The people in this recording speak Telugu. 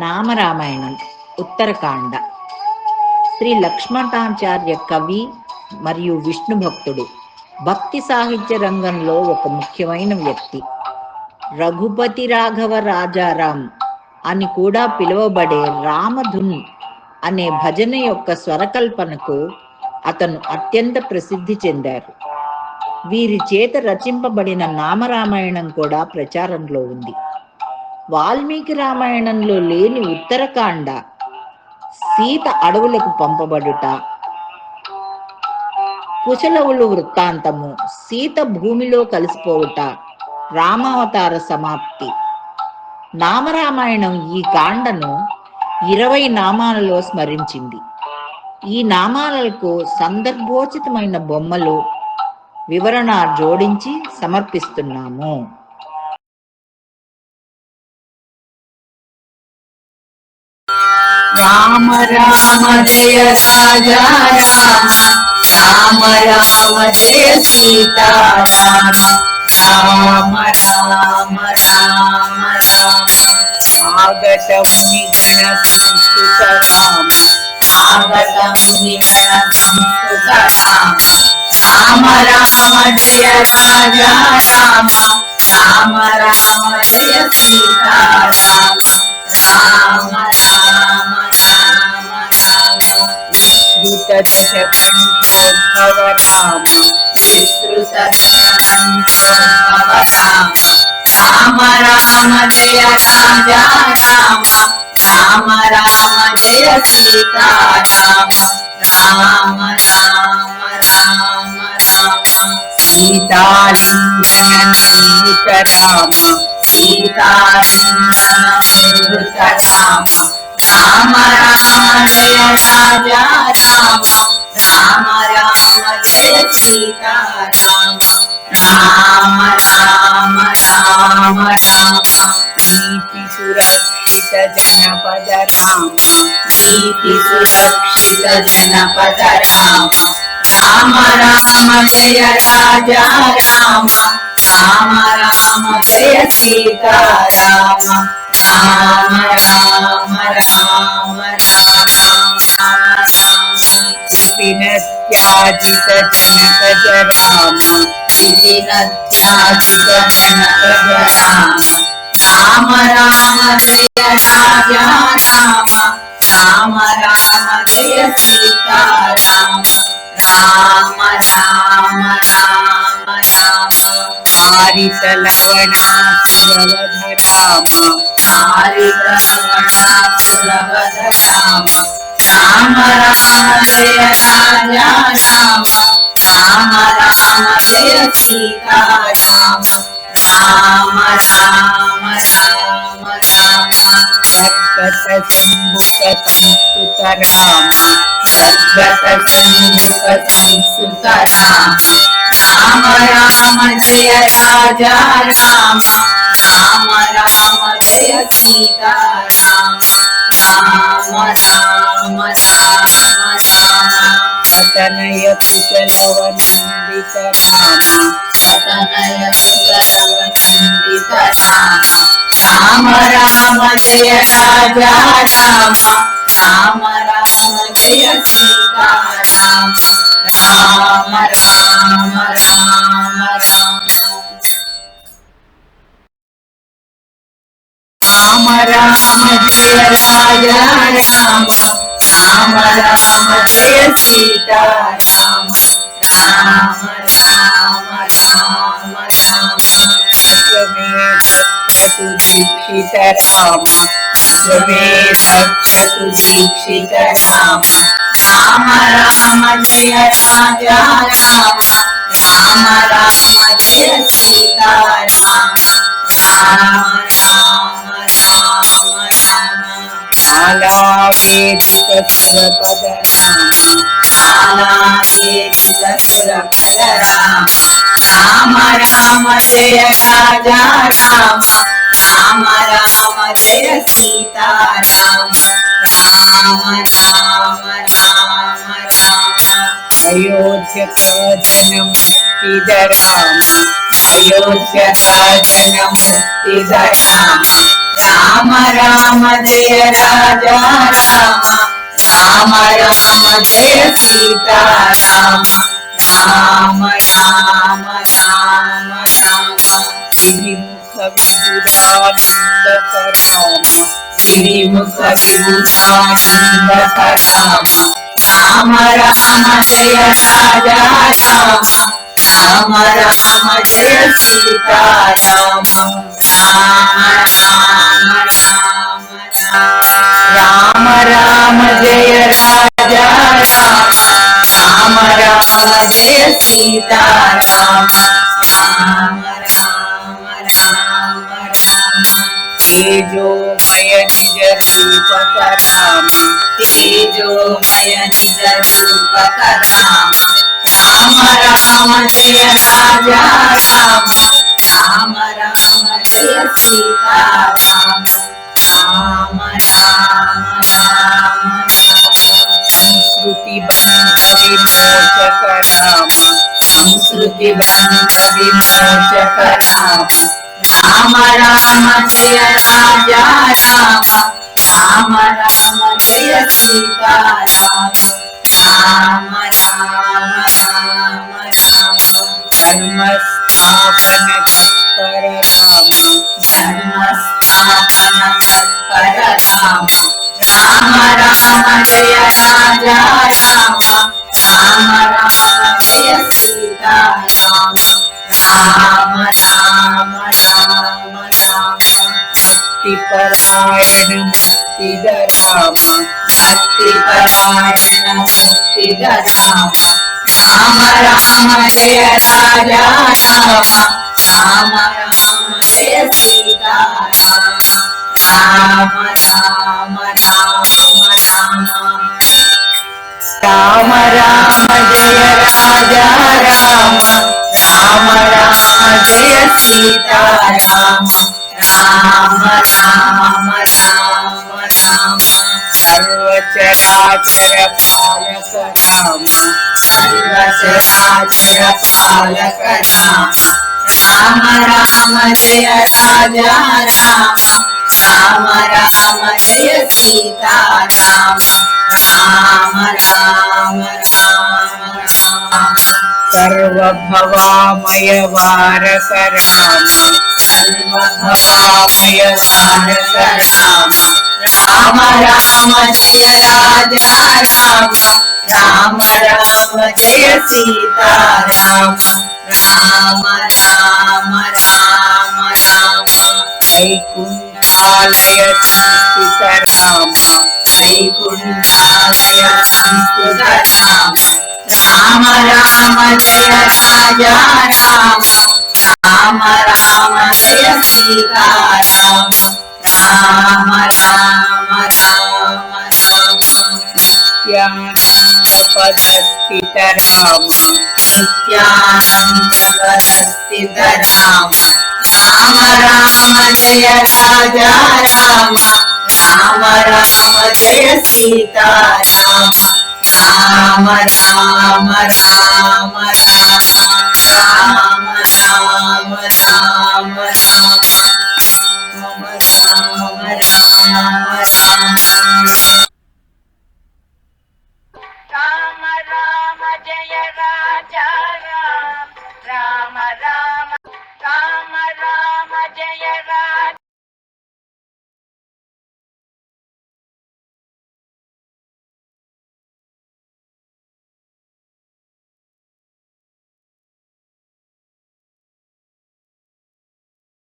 నామరామాయణం ఉత్తరకాండ. శ్రీ లక్ష్మణాచార్య కవి మరియు విష్ణు భక్తుడు. భక్తి సాహిత్య రంగంలో ఒక ముఖ్యమైన వ్యక్తి. రఘుపతి రాఘవ రాజారాం అని కూడా పిలువబడే రామధున్ అనే భజన యొక్క స్వరకల్పనకు అతను అత్యంత ప్రసిద్ధి చెందారు. వీరి చేత రచింపబడిన నామరామాయణం కూడా ప్రచారంలో ఉంది. వాల్మీకి రామాయణంలో లేని ఉత్తరకాండ, సీత అడవులకు పంపబడుట, కుశలవులు వృత్తాంతము, సీత భూమిలో కలిసిపోవుట, రామావతార సమాప్తి. నామరామాయణం ఈ కాండను 20 నామాలలో స్మరించింది. ఈ నామాలకు సందర్భోచితమైన బొమ్మలు, వివరణ జోడించి సమర్పిస్తున్నాము. రామ రామ జయ రాజా రామ, రామ రామ జయ సీతారామ, రామ రామ రామ రామ. ఆగత ముని గణ సంస్కృత రామ, ఆగత ముని గణ సంస్కృత రామ, రామ రామ జయ రాజా రామ, రామ రామ జయ సీతారామ, రామ రామ రామ రామ. విస్తృత దశకంఠోద్భవ రామ, విస్తృత దశకంఠోద్భవ రామ, రామ రామ జయ రాజా రామ, రామ రామ జయ సీతారామ, రామ రామ రామ రామ. సీతాలింగన నివృత రామ, సీతాలింగన నివృత రామ, రామ రామ జయ రాజా రామ, రామ రామ జయ సీతారామ, రామ రామ రామ రామ. నీతి సురక్షిత జనపద రామ, నీతి సురక్షిత జనపద రామ, రామ రామ జయ రాజా రామ, రామ రామ జయ సీతారామ, రామ రామ రామ రామ విపినత్యాజిత జనకజ రామ, విపినత్యాజిత జనకజ రామ, రామ రామ జయ రాజా రామ, రామ రామ జయ సీతారామ, రామ రామ రామ రామ. హారిత లవణాసురవధ రామ, హారిత లవణాసురవధ రామ, రామ రామ జయ రాజా రామ, రామ రామ జయ సీతారామ, రామ రామ రామ రామ. సద్గత శంభుక సంస్కృత రామ, సద్గత శంభుక సంస్కృత రామ, రామ రామ జయ రాజా రామ, రామ రామ జయ సీతారామ, రామ రామ రామ రామ. సతనయ కుశలవనందిత రామ, సతనయ కుశలవనందిత రామ, రామ రామ జయ రాజా రామ, రామ రామ జయ సీతారామ, రామ రామ రామ రామ. రామ రామ జయ రాజా రామ, రామ రామ జయ సీతారామ, రామ రామ రామ రామ. విశ్వమేధక్షతు దీక్షిత రామ, విశ్వమేధక్షతు దీక్షిత రామ, రామ రామ జయ రాజా రామ, రామ రామ జయ సీతారామ, రామ రామ రామ రామ. మాలావేదిత సురపద రామ, మాలావేదిత సురపద రామ, రామ రామ జయ రాజా రామ, రామ రామ జయ సీతారామ, రామ రామ రామ రామ. అయోధ్య జన ముక్తిద రామ, అయోధ్య జన ముక్తిద రామ, రామ రామ జయ రాజా రామ రామ రామ జయ సీతారామ రామ రామ రామ రామ గిరిముఖ విదురానందక రామ గిరిముఖ విభుజానందక రామ రామ రామ జయ రాజా రామ రామ రామ జయ సీతారామ రామ రామ రామ రామ రామ జయ రాజా రామ రామ రామ జయ సీతారామ రామ రామ రామ రామ తేజోమయ నిజ రూపక రామ తేజోమయ నిజ రూపక రామ రామ రామ జయ రాజా రామ రామ రామ జయ సీతారామ రామ రామ రామ సంస్కృతి బంధ విమోచక రామ సంస్కృతి బంధ విమోచక రామ రామ రామ జయ రాజా రామ రామ రామ జయ సీతారామ రామ రామ రామ రామ ధర్మ స్థాపన తత్పర రామ ధర్మ స్థాపన తత్పర రామ రామ రామ జయ రాజా రామ రామ రామ జయ సీతారామ రామ రామ రామ రామ భక్తి పరాయణ ముక్తిద రామ భక్తి పరాయణ ముక్తిద రామ రామ రామ జయ రాజా రామ రామ రామ జయ సీతారామ రామ రామ రామ రామ రామ రామ జయ రాజా రామ రామ రామ జయ సీతారామ రామ రామ రామ రామ సర్వచరాచర పాలక రామ సర్వచరాచర పాలక రామ రామ రామ జయ రాజా రామ రామ రామ జయ సీతారామ రామ రామ రామ రామ సర్వభవామయ వారక రామ సర్వభవామయ వారక రామ రామ రామ జయ రాజా రామ రామ రామ జయ సీతారామ రామ రామ రామ రామ వైకుంఠాలయ సంస్థిత రామ వైకుంఠాలయ సంస్థిత రామ రామ రామ జయ రాజా రామ రామ రామ జయ సీతారామ రామ రామ రామ రామ నిత్యానంద పదస్థిత రామ నిత్యానంద పదస్థిత రామ రామ రామ జయ రాజా రామ రామ రామ జయ సీతారామ రామ రామ రామ రామ రామ రామ రామ రామ రామ రామ రామ రామ రామ జయ రాజా రామ రామ రామ రామ రామ జయ